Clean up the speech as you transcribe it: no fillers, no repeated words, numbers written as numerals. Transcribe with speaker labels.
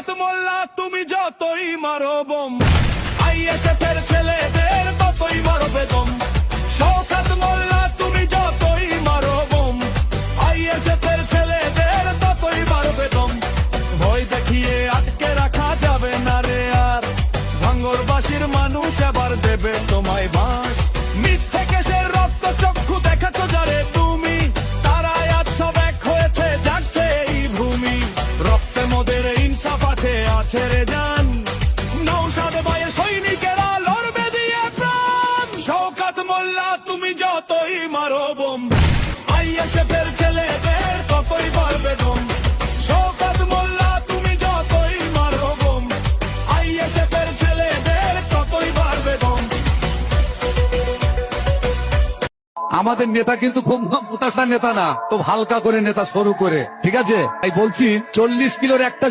Speaker 1: শওকত মোল্লা তুমি যতই মারো বোম, আইএসএফের ছেলেদের ততই মারো বেদম। শওকত মোল্লা তুমি যতই মারো বোম, আইএসএফের ছেলেদের ততই মারো বেদম। ভয় দেখিয়ে আটকে রাখা যাবে না রে আর, ভাঙ্গরবাসীর মানুষ এবার দেবে তোমায় বাঁশ। মিথ্যে কেসের রক্ত চক্ষু দেখাছো যারে তুমি, তারাই আজ সব এক হয়েছে, জাগছে এই ভূমি। রক্তে মোদের ইনসাফ আছে রে জান, নৌসাদ ভাইয়ের সৈনিকেরা লড়বে দিয়ে প্রাণ। শওকত মোল্লা তুমি যতই মারো বোম, আইএসএফের ছেলেদের ততই বাড়বে দম। শওকত মোল্লা তুমি যতই মারো বোম, আইএসএফের ছেলেদের ততই বাড়বে দম।
Speaker 2: আমাদের নেতা কিন্তু খুব মোটাসা নেতা না, তো হালকা করে নেতা শুরু করে, ঠিক আছে? তাই বলছি 40 কিলোর একটা